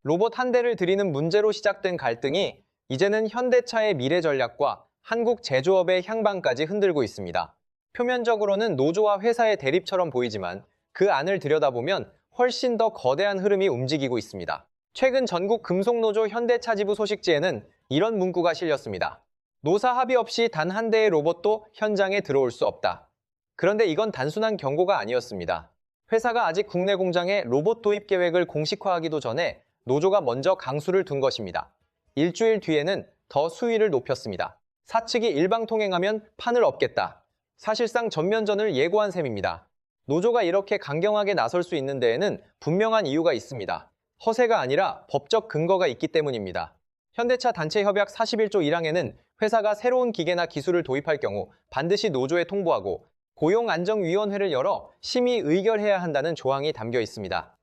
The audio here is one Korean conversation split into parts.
로봇 한 대를 들이는 문제로 시작된 갈등이 이제는 현대차의 미래 전략과 한국 제조업의 향방까지 흔들고 있습니다. 표면적으로는 노조와 회사의 대립처럼 보이지만 그 안을 들여다보면 훨씬 더 거대한 흐름이 움직이고 있습니다. 최근 전국 금속노조 현대차지부 소식지에는 이런 문구가 실렸습니다. 노사 합의 없이 단 한 대의 로봇도 현장에 들어올 수 없다. 그런데 이건 단순한 경고가 아니었습니다. 회사가 아직 국내 공장에 로봇 도입 계획을 공식화하기도 전에 노조가 먼저 강수를 둔 것입니다. 일주일 뒤에는 더 수위를 높였습니다. 사측이 일방통행하면 판을 엎겠다. 사실상 전면전을 예고한 셈입니다. 노조가 이렇게 강경하게 나설 수 있는 데에는 분명한 이유가 있습니다. 허세가 아니라 법적 근거가 있기 때문입니다. 현대차 단체 협약 41조 1항에는 회사가 새로운 기계나 기술을 도입할 경우 반드시 노조에 통보하고 고용안정위원회를 열어 심의 의결해야 한다는 조항이 담겨 있습니다.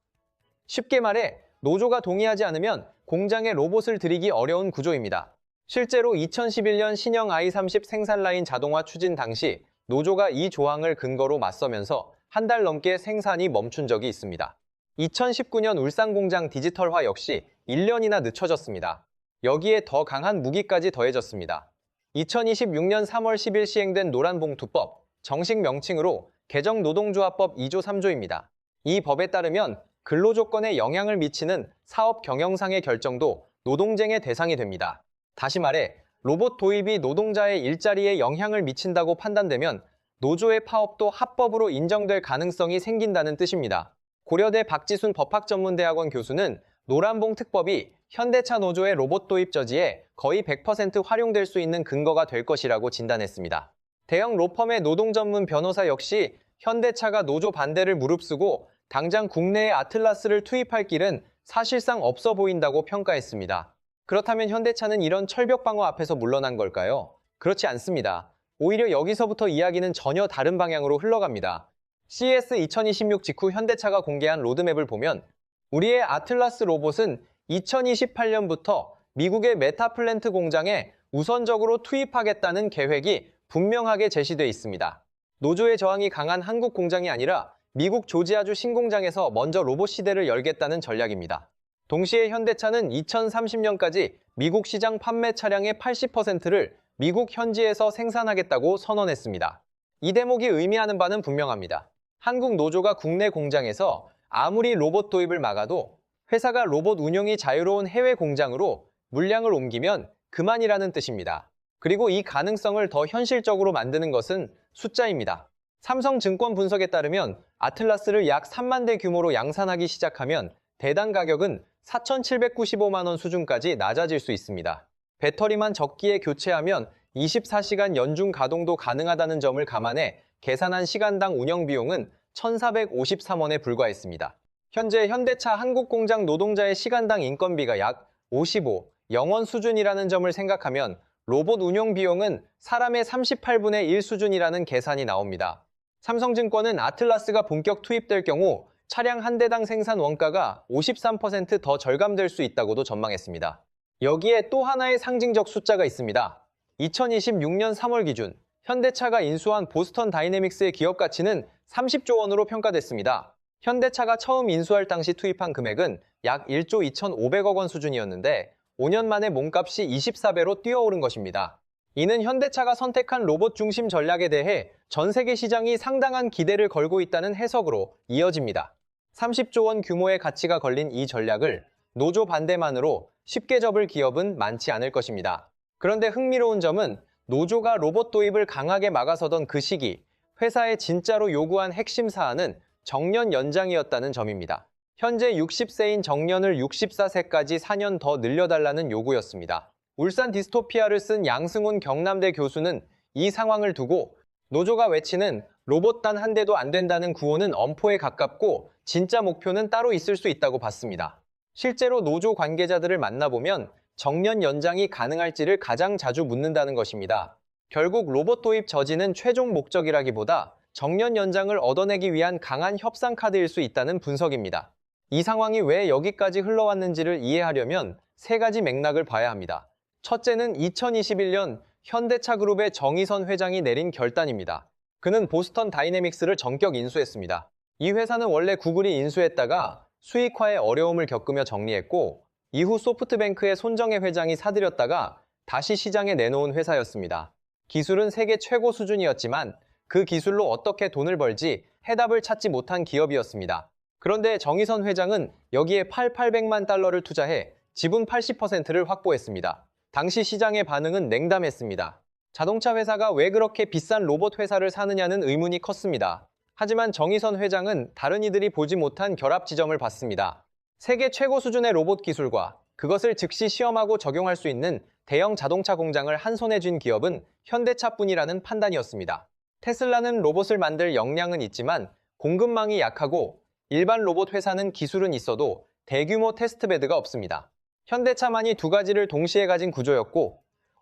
쉽게 말해 노조가 동의하지 않으면 공장에 로봇을 들이기 어려운 구조입니다. 실제로 2011년 신형 i30 생산 라인 자동화 추진 당시 노조가 이 조항을 근거로 맞서면서 한 달 넘게 생산이 멈춘 적이 있습니다. 2019년 울산 공장 디지털화 역시 1년이나 늦춰졌습니다. 여기에 더 강한 무기까지 더해졌습니다. 2026년 3월 10일 시행된 노란봉투법, 정식 명칭으로 개정노동조합법 2조 3조입니다. 이 법에 따르면 근로조건에 영향을 미치는 사업 경영상의 결정도 노동쟁의 대상이 됩니다. 다시 말해 로봇 도입이 노동자의 일자리에 영향을 미친다고 판단되면 노조의 파업도 합법으로 인정될 가능성이 생긴다는 뜻입니다. 고려대 박지순 법학전문대학원 교수는 노란봉 특법이 현대차 노조의 로봇 도입 저지에 거의 100% 활용될 수 있는 근거가 될 것이라고 진단했습니다. 대형 로펌의 노동 전문 변호사 역시 현대차가 노조 반대를 무릅쓰고 당장 국내에 아틀라스를 투입할 길은 사실상 없어 보인다고 평가했습니다. 그렇다면 현대차는 이런 철벽 방어 앞에서 물러난 걸까요? 그렇지 않습니다. 오히려 여기서부터 이야기는 전혀 다른 방향으로 흘러갑니다. CES 2026 직후 현대차가 공개한 로드맵을 보면 우리의 아틀라스 로봇은 2028년부터 미국의 메타플랜트 공장에 우선적으로 투입하겠다는 계획이 분명하게 제시돼 있습니다. 노조의 저항이 강한 한국 공장이 아니라 미국 조지아주 신공장에서 먼저 로봇 시대를 열겠다는 전략입니다. 동시에 현대차는 2030년까지 미국 시장 판매 차량의 80%를 미국 현지에서 생산하겠다고 선언했습니다. 이 대목이 의미하는 바는 분명합니다. 한국 노조가 국내 공장에서 아무리 로봇 도입을 막아도 회사가 로봇 운용이 자유로운 해외 공장으로 물량을 옮기면 그만이라는 뜻입니다. 그리고 이 가능성을 더 현실적으로 만드는 것은 숫자입니다. 삼성증권 분석에 따르면 아틀라스를 약 3만 대 규모로 양산하기 시작하면 대당 가격은 4,795만 원 수준까지 낮아질 수 있습니다. 배터리만 적기에 교체하면 24시간 연중 가동도 가능하다는 점을 감안해 계산한 시간당 운영 비용은 1,453원에 불과했습니다. 현재 현대차 한국 공장 노동자의 시간당 인건비가 약 55, 0원 수준이라는 점을 생각하면 로봇 운용 비용은 사람의 38분의 1 수준이라는 계산이 나옵니다. 삼성증권은 아틀라스가 본격 투입될 경우 차량 한 대당 생산 원가가 53% 더 절감될 수 있다고도 전망했습니다. 여기에 또 하나의 상징적 숫자가 있습니다. 2026년 3월 기준 현대차가 인수한 보스턴 다이내믹스의 기업 가치는 30조 원으로 평가됐습니다. 현대차가 처음 인수할 당시 투입한 금액은 약 1조 2,500억 원 수준이었는데 5년 만에 몸값이 24배로 뛰어오른 것입니다. 이는 현대차가 선택한 로봇 중심 전략에 대해 전 세계 시장이 상당한 기대를 걸고 있다는 해석으로 이어집니다. 30조 원 규모의 가치가 걸린 이 전략을 노조 반대만으로 쉽게 접을 기업은 많지 않을 것입니다. 그런데 흥미로운 점은 노조가 로봇 도입을 강하게 막아서던 그 시기, 회사에 진짜로 요구한 핵심 사안은 정년 연장이었다는 점입니다. 현재 60세인 정년을 64세까지 4년 더 늘려달라는 요구였습니다. 울산 디스토피아를 쓴 양승훈 경남대 교수는 이 상황을 두고 노조가 외치는 로봇 단 한 대도 안 된다는 구호는 엄포에 가깝고 진짜 목표는 따로 있을 수 있다고 봤습니다. 실제로 노조 관계자들을 만나보면 정년 연장이 가능할지를 가장 자주 묻는다는 것입니다. 결국 로봇 도입 저지는 최종 목적이라기보다 정년 연장을 얻어내기 위한 강한 협상 카드일 수 있다는 분석입니다. 이 상황이 왜 여기까지 흘러왔는지를 이해하려면 세 가지 맥락을 봐야 합니다. 첫째는 2021년 현대차 그룹의 정의선 회장이 내린 결단입니다. 그는 보스턴 다이내믹스를 전격 인수했습니다. 이 회사는 원래 구글이 인수했다가 수익화에 어려움을 겪으며 정리했고 이후 소프트뱅크의 손정혜 회장이 사들였다가 다시 시장에 내놓은 회사였습니다. 기술은 세계 최고 수준이었지만 그 기술로 어떻게 돈을 벌지 해답을 찾지 못한 기업이었습니다. 그런데 정의선 회장은 여기에 800만 달러를 투자해 지분 80%를 확보했습니다. 당시 시장의 반응은 냉담했습니다. 자동차 회사가 왜 그렇게 비싼 로봇 회사를 사느냐는 의문이 컸습니다. 하지만 정의선 회장은 다른 이들이 보지 못한 결합 지점을 봤습니다. 세계 최고 수준의 로봇 기술과 그것을 즉시 시험하고 적용할 수 있는 대형 자동차 공장을 한 손에 쥔 기업은 현대차뿐이라는 판단이었습니다. 테슬라는 로봇을 만들 역량은 있지만 공급망이 약하고 일반 로봇 회사는 기술은 있어도 대규모 테스트베드가 없습니다. 현대차만이 두 가지를 동시에 가진 구조였고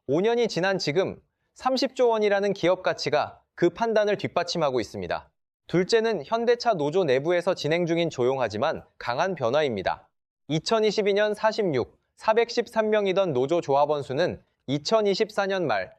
5년이 지난 지금 30조 원이라는 기업 가치가 그 판단을 뒷받침하고 있습니다. 둘째는 현대차 노조 내부에서 진행 중인 조용하지만 강한 변화입니다. 2022년 413명이던 노조 조합원 수는 2024년 말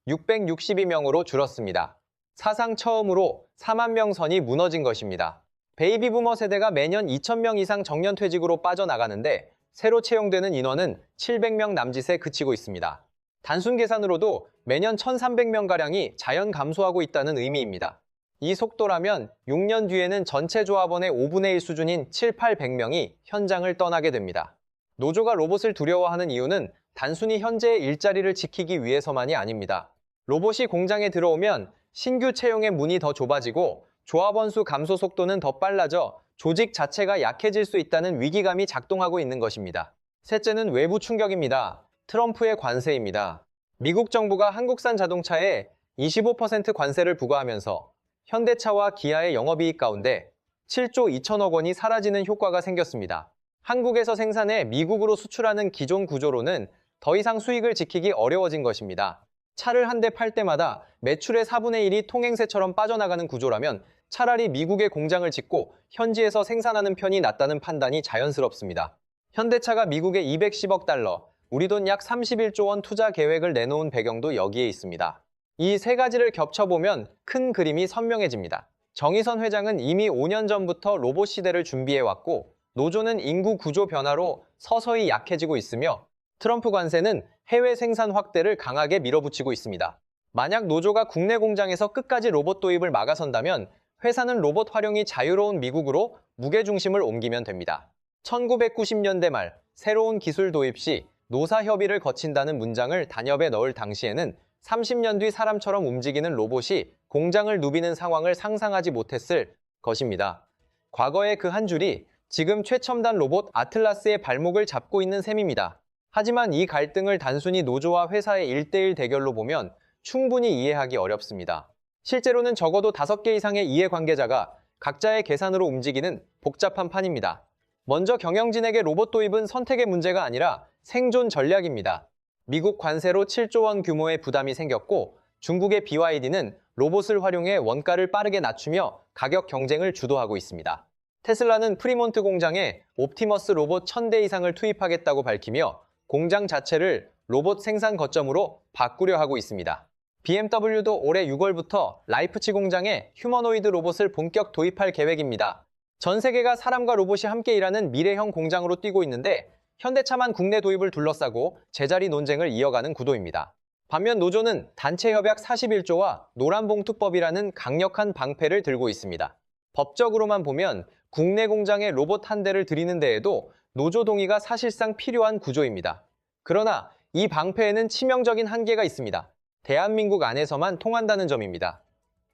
662명으로 줄었습니다. 사상 처음으로 4만 명 선이 무너진 것입니다. 베이비부머 세대가 매년 2,000명 이상 정년퇴직으로 빠져나가는데 새로 채용되는 인원은 700명 남짓에 그치고 있습니다. 단순 계산으로도 매년 1,300명가량이 자연 감소하고 있다는 의미입니다. 이 속도라면 6년 뒤에는 전체 조합원의 5분의 1 수준인 7,800명이 현장을 떠나게 됩니다. 노조가 로봇을 두려워하는 이유는 단순히 현재의 일자리를 지키기 위해서만이 아닙니다. 로봇이 공장에 들어오면 신규 채용의 문이 더 좁아지고 조합원 수 감소 속도는 더 빨라져 조직 자체가 약해질 수 있다는 위기감이 작동하고 있는 것입니다. 셋째는 외부 충격입니다. 트럼프의 관세입니다. 미국 정부가 한국산 자동차에 25% 관세를 부과하면서 현대차와 기아의 영업이익 가운데 7조 2천억 원이 사라지는 효과가 생겼습니다. 한국에서 생산해 미국으로 수출하는 기존 구조로는 더 이상 수익을 지키기 어려워진 것입니다. 차를 한 대 팔 때마다 매출의 4분의 1이 통행세처럼 빠져나가는 구조라면 차라리 미국에 공장을 짓고 현지에서 생산하는 편이 낫다는 판단이 자연스럽습니다. 현대차가 미국에 210억 달러, 우리 돈 약 31조 원 투자 계획을 내놓은 배경도 여기에 있습니다. 이 세 가지를 겹쳐보면 큰 그림이 선명해집니다. 정의선 회장은 이미 5년 전부터 로봇 시대를 준비해왔고 노조는 인구 구조 변화로 서서히 약해지고 있으며 트럼프 관세는 해외 생산 확대를 강하게 밀어붙이고 있습니다. 만약 노조가 국내 공장에서 끝까지 로봇 도입을 막아선다면 회사는 로봇 활용이 자유로운 미국으로 무게중심을 옮기면 됩니다. 1990년대 말 새로운 기술 도입 시 노사 협의를 거친다는 문장을 단협에 넣을 당시에는 30년 뒤 사람처럼 움직이는 로봇이 공장을 누비는 상황을 상상하지 못했을 것입니다. 과거의 그 한 줄이 지금 최첨단 로봇 아틀라스의 발목을 잡고 있는 셈입니다. 하지만 이 갈등을 단순히 노조와 회사의 1대1 대결로 보면 충분히 이해하기 어렵습니다. 실제로는 적어도 5개 이상의 이해관계자가 각자의 계산으로 움직이는 복잡한 판입니다. 먼저 경영진에게 로봇 도입은 선택의 문제가 아니라 생존 전략입니다. 미국 관세로 7조 원 규모의 부담이 생겼고 중국의 BYD는 로봇을 활용해 원가를 빠르게 낮추며 가격 경쟁을 주도하고 있습니다. 테슬라는 프리몬트 공장에 옵티머스 로봇 1,000대 이상을 투입하겠다고 밝히며 공장 자체를 로봇 생산 거점으로 바꾸려 하고 있습니다. BMW도 올해 6월부터 라이프치 공장에 휴머노이드 로봇을 본격 도입할 계획입니다. 전 세계가 사람과 로봇이 함께 일하는 미래형 공장으로 뛰고 있는데 현대차만 국내 도입을 둘러싸고 제자리 논쟁을 이어가는 구도입니다. 반면 노조는 단체 협약 41조와 노란봉투법이라는 강력한 방패를 들고 있습니다. 법적으로만 보면 국내 공장에 로봇 한 대를 들이는 데에도 노조 동의가 사실상 필요한 구조입니다. 그러나 이 방패에는 치명적인 한계가 있습니다. 대한민국 안에서만 통한다는 점입니다.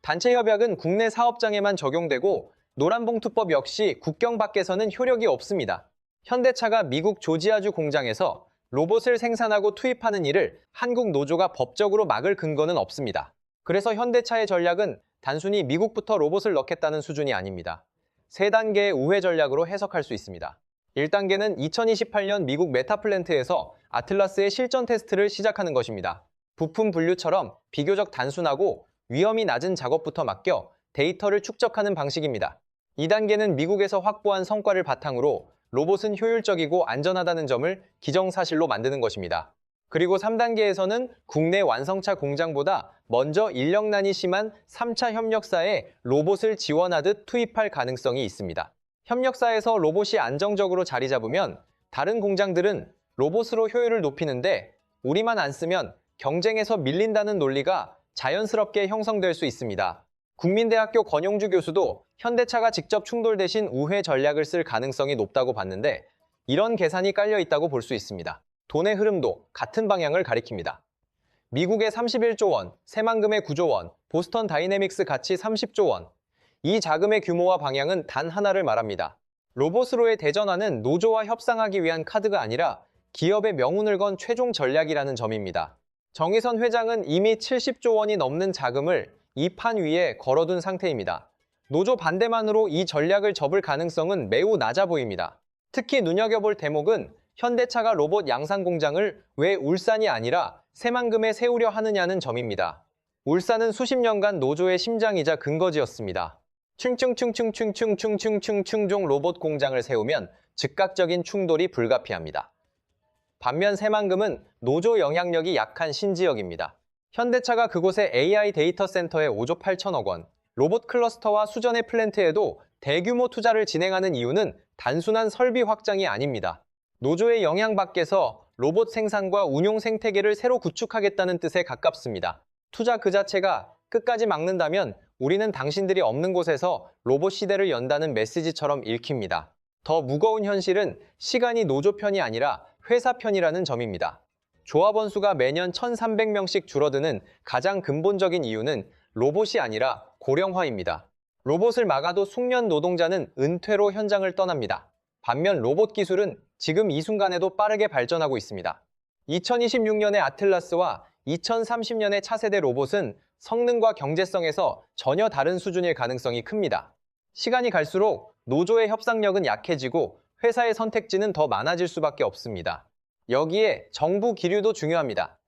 단체 협약은 국내 사업장에만 적용되고 노란봉투법 역시 국경 밖에서는 효력이 없습니다. 현대차가 미국 조지아주 공장에서 로봇을 생산하고 투입하는 일을 한국 노조가 법적으로 막을 근거는 없습니다. 그래서 현대차의 전략은 단순히 미국부터 로봇을 넣겠다는 수준이 아닙니다. 3단계의 우회 전략으로 해석할 수 있습니다. 1단계는 2028년 미국 메타플랜트에서 아틀라스의 실전 테스트를 시작하는 것입니다. 부품 분류처럼 비교적 단순하고 위험이 낮은 작업부터 맡겨 데이터를 축적하는 방식입니다. 2단계는 미국에서 확보한 성과를 바탕으로 로봇은 효율적이고 안전하다는 점을 기정사실로 만드는 것입니다. 그리고 3단계에서는 국내 완성차 공장보다 먼저 인력난이 심한 3차 협력사에 로봇을 지원하듯 투입할 가능성이 있습니다. 협력사에서 로봇이 안정적으로 자리 잡으면 다른 공장들은 로봇으로 효율을 높이는데 우리만 안 쓰면 경쟁에서 밀린다는 논리가 자연스럽게 형성될 수 있습니다. 국민대학교 권용주 교수도 현대차가 직접 충돌 대신 우회 전략을 쓸 가능성이 높다고 봤는데 이런 계산이 깔려 있다고 볼 수 있습니다. 돈의 흐름도 같은 방향을 가리킵니다. 미국의 31조 원, 새만금의 9조 원, 보스턴 다이내믹스 가치 30조 원. 이 자금의 규모와 방향은 단 하나를 말합니다. 로봇으로의 대전환은 노조와 협상하기 위한 카드가 아니라 기업의 명운을 건 최종 전략이라는 점입니다. 정의선 회장은 이미 70조 원이 넘는 자금을 이 판 위에 걸어둔 상태입니다. 노조 반대만으로 이 전략을 접을 가능성은 매우 낮아 보입니다. 특히 눈여겨볼 대목은 현대차가 로봇 양산 공장을 왜 울산이 아니라 새만금에 세우려 하느냐는 점입니다. 울산은 수십 년간 노조의 심장이자 근거지였습니다. 충충충충충충충충충충 로봇 공장을 세우면 즉각적인 충돌이 불가피합니다. 반면 새만금은 노조 영향력이 약한 신지역입니다. 현대차가 그곳에 AI 데이터 센터에 5조 8천억 원, 로봇 클러스터와 수전의 플랜트에도 대규모 투자를 진행하는 이유는 단순한 설비 확장이 아닙니다. 노조의 영향 밖에서 로봇 생산과 운용 생태계를 새로 구축하겠다는 뜻에 가깝습니다. 투자 그 자체가 끝까지 막는다면 우리는 당신들이 없는 곳에서 로봇 시대를 연다는 메시지처럼 읽힙니다. 더 무거운 현실은 시간이 노조 편이 아니라 회사 편이라는 점입니다. 조합원 수가 매년 1,300명씩 줄어드는 가장 근본적인 이유는 로봇이 아니라 고령화입니다. 로봇을 막아도 숙련 노동자는 은퇴로 현장을 떠납니다. 반면 로봇 기술은 지금 이 순간에도 빠르게 발전하고 있습니다. 2026년의 아틀라스와 2030년의 차세대 로봇은 성능과 경제성에서 전혀 다른 수준일 가능성이 큽니다. 시간이 갈수록 노조의 협상력은 약해지고 회사의 선택지는 더 많아질 수밖에 없습니다. 여기에 정부 기류도 중요합니다.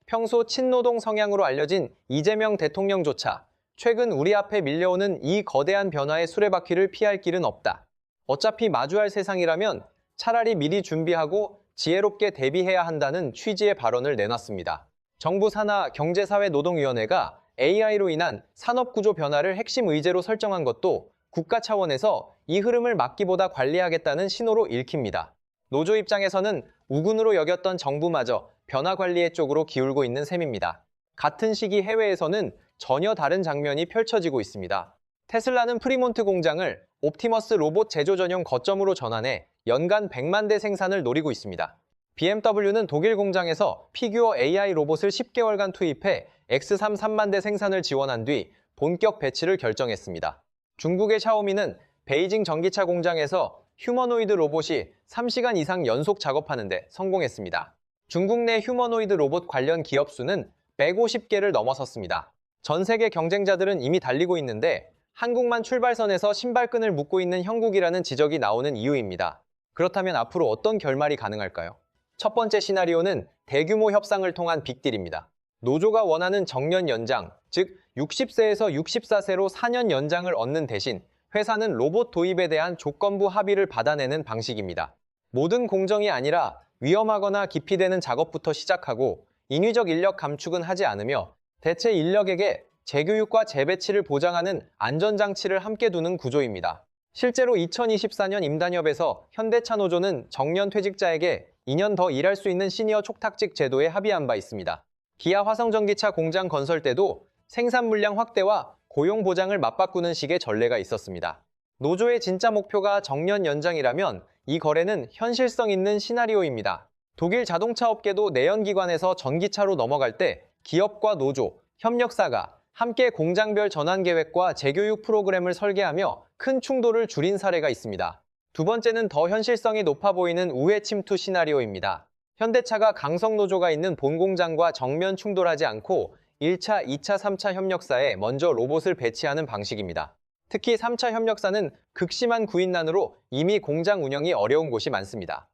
평소 친노동 성향으로 알려진 이재명 대통령조차 최근 우리 앞에 밀려오는 이 거대한 변화의 수레바퀴를 피할 길은 없다. 어차피 마주할 세상이라면 차라리 미리 준비하고 지혜롭게 대비해야 한다는 취지의 발언을 내놨습니다. 정부 산하 경제사회노동위원회가 AI로 인한 산업구조 변화를 핵심 의제로 설정한 것도 국가 차원에서 이 흐름을 막기보다 관리하겠다는 신호로 읽힙니다. 노조 입장에서는 우군으로 여겼던 정부마저 변화 관리의 쪽으로 기울고 있는 셈입니다. 같은 시기 해외에서는 전혀 다른 장면이 펼쳐지고 있습니다. 테슬라는 프리몬트 공장을 옵티머스 로봇 제조 전용 거점으로 전환해 연간 100만 대 생산을 노리고 있습니다. BMW는 독일 공장에서 피규어 AI 로봇을 10개월간 투입해 X3 3만 대 생산을 지원한 뒤 본격 배치를 결정했습니다. 중국의 샤오미는 베이징 전기차 공장에서 휴머노이드 로봇이 3시간 이상 연속 작업하는 데 성공했습니다. 중국 내 휴머노이드 로봇 관련 기업 수는 150개를 넘어섰습니다. 전 세계 경쟁자들은 이미 달리고 있는데 한국만 출발선에서 신발끈을 묶고 있는 형국이라는 지적이 나오는 이유입니다. 그렇다면 앞으로 어떤 결말이 가능할까요? 첫 번째 시나리오는 대규모 협상을 통한 빅딜입니다. 노조가 원하는 정년 연장, 즉 60세에서 64세로 4년 연장을 얻는 대신 회사는 로봇 도입에 대한 조건부 합의를 받아내는 방식입니다. 모든 공정이 아니라 위험하거나 기피되는 작업부터 시작하고 인위적 인력 감축은 하지 않으며 대체 인력에게 재교육과 재배치를 보장하는 안전장치를 함께 두는 구조입니다. 실제로 2024년 임단협에서 현대차 노조는 정년 퇴직자에게 2년 더 일할 수 있는 시니어 촉탁직 제도에 합의한 바 있습니다. 기아 화성전기차 공장 건설 때도 생산 물량 확대와 고용 보장을 맞바꾸는 식의 전례가 있었습니다. 노조의 진짜 목표가 정년 연장이라면 이 거래는 현실성 있는 시나리오입니다. 독일 자동차 업계도 내연기관에서 전기차로 넘어갈 때 기업과 노조, 협력사가 함께 공장별 전환 계획과 재교육 프로그램을 설계하며 큰 충돌을 줄인 사례가 있습니다. 두 번째는 더 현실성이 높아 보이는 우회 침투 시나리오입니다. 현대차가 강성노조가 있는 본공장과 정면 충돌하지 않고 1차, 2차, 3차 협력사에 먼저 로봇을 배치하는 방식입니다. 특히 3차 협력사는 극심한 구인난으로 이미 공장 운영이 어려운 곳이 많습니다.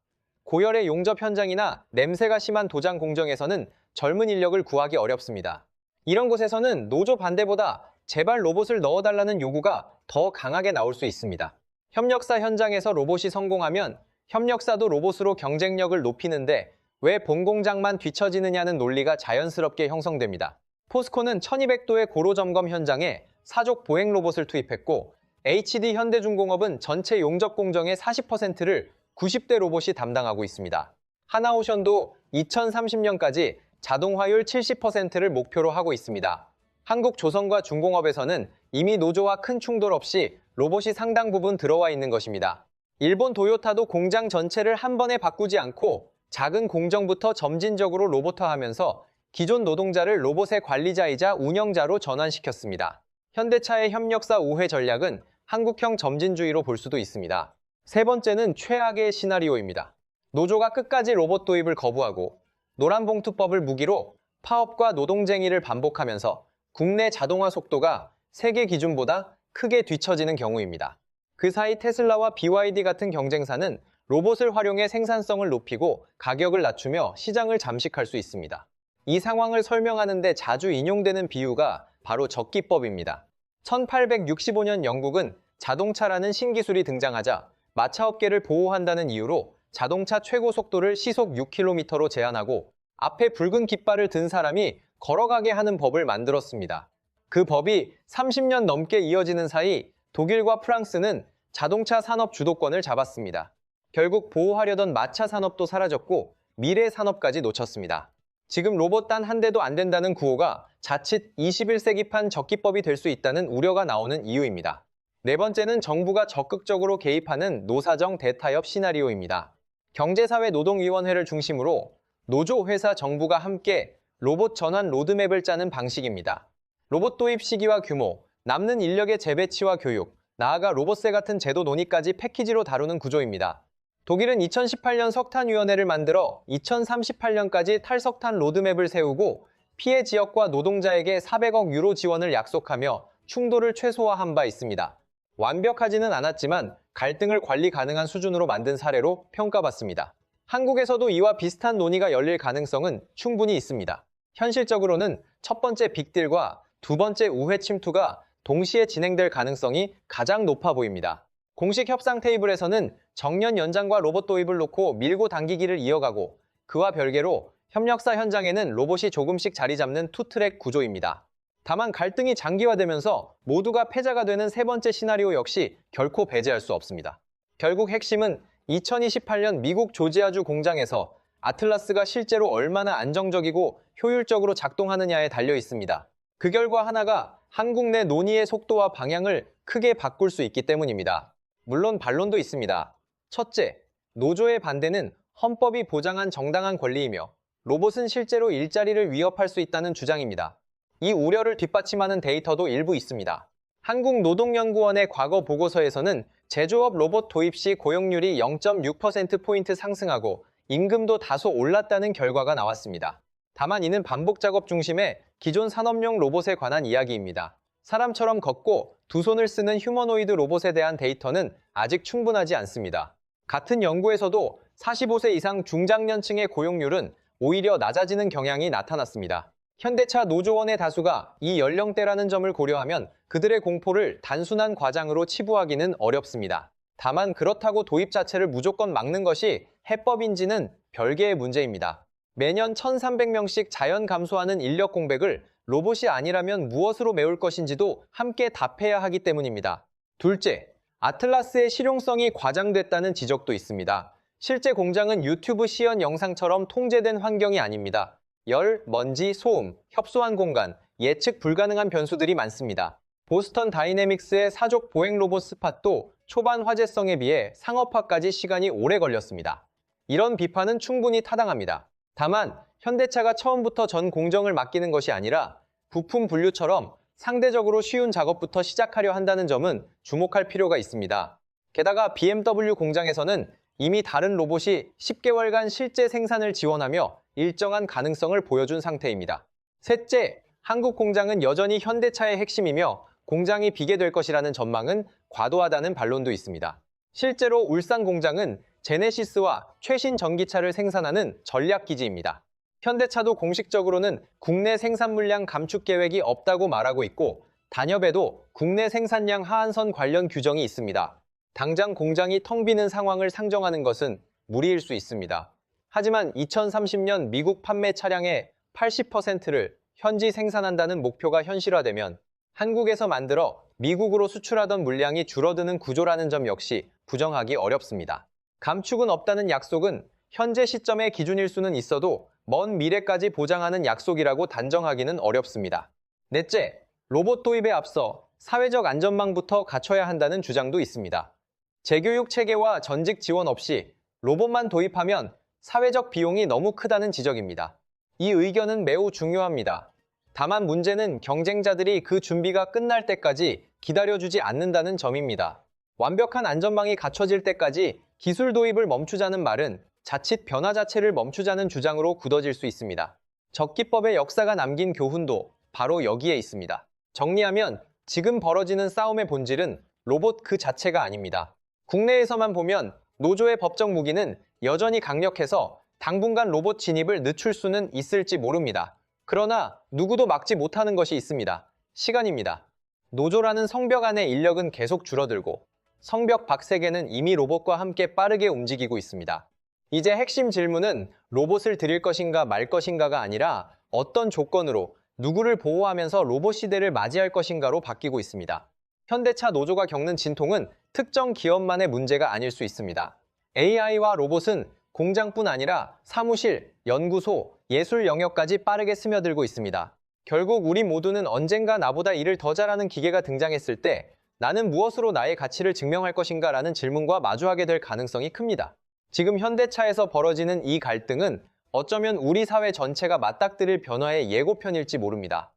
고열의 용접 현장이나 냄새가 심한 도장 공정에서는 젊은 인력을 구하기 어렵습니다. 이런 곳에서는 노조 반대보다 제발 로봇을 넣어달라는 요구가 더 강하게 나올 수 있습니다. 협력사 현장에서 로봇이 성공하면 협력사도 로봇으로 경쟁력을 높이는데 왜 본공장만 뒤처지느냐는 논리가 자연스럽게 형성됩니다. 포스코는 1200도의 고로 점검 현장에 사족 보행 로봇을 투입했고 HD 현대중공업은 전체 용접 공정의 40%를 90대 로봇이 담당하고 있습니다. 하나오션도 2030년까지 자동화율 70%를 목표로 하고 있습니다. 한국 조선과 중공업에서는 이미 노조와 큰 충돌 없이 로봇이 상당 부분 들어와 있는 것입니다. 일본 도요타도 공장 전체를 한 번에 바꾸지 않고 작은 공정부터 점진적으로 로봇화하면서 기존 노동자를 로봇의 관리자이자 운영자로 전환시켰습니다. 현대차의 협력사 우회 전략은 한국형 점진주의로 볼 수도 있습니다. 세 번째는 최악의 시나리오입니다. 노조가 끝까지 로봇 도입을 거부하고 노란봉투법을 무기로 파업과 노동쟁의를 반복하면서 국내 자동화 속도가 세계 기준보다 크게 뒤처지는 경우입니다. 그 사이 테슬라와 BYD 같은 경쟁사는 로봇을 활용해 생산성을 높이고 가격을 낮추며 시장을 잠식할 수 있습니다. 이 상황을 설명하는 데 자주 인용되는 비유가 바로 적기법입니다. 1865년 영국은 자동차라는 신기술이 등장하자 마차업계를 보호한다는 이유로 자동차 최고 속도를 시속 6km로 제한하고 앞에 붉은 깃발을 든 사람이 걸어가게 하는 법을 만들었습니다. 그 법이 30년 넘게 이어지는 사이 독일과 프랑스는 자동차 산업 주도권을 잡았습니다. 결국 보호하려던 마차 산업도 사라졌고 미래 산업까지 놓쳤습니다. 지금 로봇 단 한 대도 안 된다는 구호가 자칫 21세기판 적기법이 될 수 있다는 우려가 나오는 이유입니다. 네 번째는 정부가 적극적으로 개입하는 노사정 대타협 시나리오입니다. 경제사회노동위원회를 중심으로 노조, 회사, 정부가 함께 로봇 전환 로드맵을 짜는 방식입니다. 로봇 도입 시기와 규모, 남는 인력의 재배치와 교육, 나아가 로봇세 같은 제도 논의까지 패키지로 다루는 구조입니다. 독일은 2018년 석탄위원회를 만들어 2038년까지 탈석탄 로드맵을 세우고 피해 지역과 노동자에게 400억 유로 지원을 약속하며 충돌을 최소화한 바 있습니다. 완벽하지는 않았지만 갈등을 관리 가능한 수준으로 만든 사례로 평가받습니다. 한국에서도 이와 비슷한 논의가 열릴 가능성은 충분히 있습니다. 현실적으로는 첫 번째 빅딜과 두 번째 우회 침투가 동시에 진행될 가능성이 가장 높아 보입니다. 공식 협상 테이블에서는 정년 연장과 로봇 도입을 놓고 밀고 당기기를 이어가고 그와 별개로 협력사 현장에는 로봇이 조금씩 자리 잡는 투트랙 구조입니다. 다만 갈등이 장기화되면서 모두가 패자가 되는 세 번째 시나리오 역시 결코 배제할 수 없습니다. 결국 핵심은 2028년 미국 조지아주 공장에서 아틀라스가 실제로 얼마나 안정적이고 효율적으로 작동하느냐에 달려 있습니다. 그 결과 하나가 한국 내 논의의 속도와 방향을 크게 바꿀 수 있기 때문입니다. 물론 반론도 있습니다. 첫째, 노조의 반대는 헌법이 보장한 정당한 권리이며 로봇은 실제로 일자리를 위협할 수 있다는 주장입니다. 이 우려를 뒷받침하는 데이터도 일부 있습니다. 한국노동연구원의 과거 보고서에서는 제조업 로봇 도입 시 고용률이 0.6%포인트 상승하고 임금도 다소 올랐다는 결과가 나왔습니다. 다만 이는 반복 작업 중심의 기존 산업용 로봇에 관한 이야기입니다. 사람처럼 걷고 두 손을 쓰는 휴머노이드 로봇에 대한 데이터는 아직 충분하지 않습니다. 같은 연구에서도 45세 이상 중장년층의 고용률은 오히려 낮아지는 경향이 나타났습니다. 현대차 노조원의 다수가 이 연령대라는 점을 고려하면 그들의 공포를 단순한 과장으로 치부하기는 어렵습니다. 다만 그렇다고 도입 자체를 무조건 막는 것이 해법인지는 별개의 문제입니다. 매년 1,300명씩 자연 감소하는 인력 공백을 로봇이 아니라면 무엇으로 메울 것인지도 함께 답해야 하기 때문입니다. 둘째, 아틀라스의 실용성이 과장됐다는 지적도 있습니다. 실제 공장은 유튜브 시연 영상처럼 통제된 환경이 아닙니다. 열, 먼지, 소음, 협소한 공간, 예측 불가능한 변수들이 많습니다. 보스턴 다이내믹스의 사족 보행 로봇 스팟도 초반 화제성에 비해 상업화까지 시간이 오래 걸렸습니다. 이런 비판은 충분히 타당합니다. 다만 현대차가 처음부터 전 공정을 맡기는 것이 아니라 부품 분류처럼 상대적으로 쉬운 작업부터 시작하려 한다는 점은 주목할 필요가 있습니다. 게다가 BMW 공장에서는 이미 다른 로봇이 10개월간 실제 생산을 지원하며 일정한 가능성을 보여준 상태입니다. 셋째, 한국 공장은 여전히 현대차의 핵심이며 공장이 비계될 것이라는 전망은 과도하다는 반론도 있습니다. 실제로 울산 공장은 제네시스와 최신 전기차를 생산하는 전략기지입니다. 현대차도 공식적으로는 국내 생산 물량 감축 계획이 없다고 말하고 있고 단협에도 국내 생산량 하한선 관련 규정이 있습니다. 당장 공장이 텅 비는 상황을 상정하는 것은 무리일 수 있습니다. 하지만 2030년 미국 판매 차량의 80%를 현지 생산한다는 목표가 현실화되면 한국에서 만들어 미국으로 수출하던 물량이 줄어드는 구조라는 점 역시 부정하기 어렵습니다. 감축은 없다는 약속은 현재 시점의 기준일 수는 있어도 먼 미래까지 보장하는 약속이라고 단정하기는 어렵습니다. 넷째, 로봇 도입에 앞서 사회적 안전망부터 갖춰야 한다는 주장도 있습니다. 재교육 체계와 전직 지원 없이 로봇만 도입하면 사회적 비용이 너무 크다는 지적입니다. 이 의견은 매우 중요합니다. 다만 문제는 경쟁자들이 그 준비가 끝날 때까지 기다려주지 않는다는 점입니다. 완벽한 안전망이 갖춰질 때까지 기술 도입을 멈추자는 말은 자칫 변화 자체를 멈추자는 주장으로 굳어질 수 있습니다. 적기법의 역사가 남긴 교훈도 바로 여기에 있습니다. 정리하면 지금 벌어지는 싸움의 본질은 로봇 그 자체가 아닙니다. 국내에서만 보면 노조의 법적 무기는 여전히 강력해서 당분간 로봇 진입을 늦출 수는 있을지 모릅니다. 그러나 누구도 막지 못하는 것이 있습니다. 시간입니다. 노조라는 성벽 안의 인력은 계속 줄어들고 성벽 밖 세계는 이미 로봇과 함께 빠르게 움직이고 있습니다. 이제 핵심 질문은 로봇을 들일 것인가 말 것인가가 아니라 어떤 조건으로 누구를 보호하면서 로봇 시대를 맞이할 것인가로 바뀌고 있습니다. 현대차 노조가 겪는 진통은 특정 기업만의 문제가 아닐 수 있습니다. AI와 로봇은 공장뿐 아니라 사무실, 연구소, 예술 영역까지 빠르게 스며들고 있습니다. 결국 우리 모두는 언젠가 나보다 일을 더 잘하는 기계가 등장했을 때 나는 무엇으로 나의 가치를 증명할 것인가 라는 질문과 마주하게 될 가능성이 큽니다. 지금 현대차에서 벌어지는 이 갈등은 어쩌면 우리 사회 전체가 맞닥뜨릴 변화의 예고편일지 모릅니다.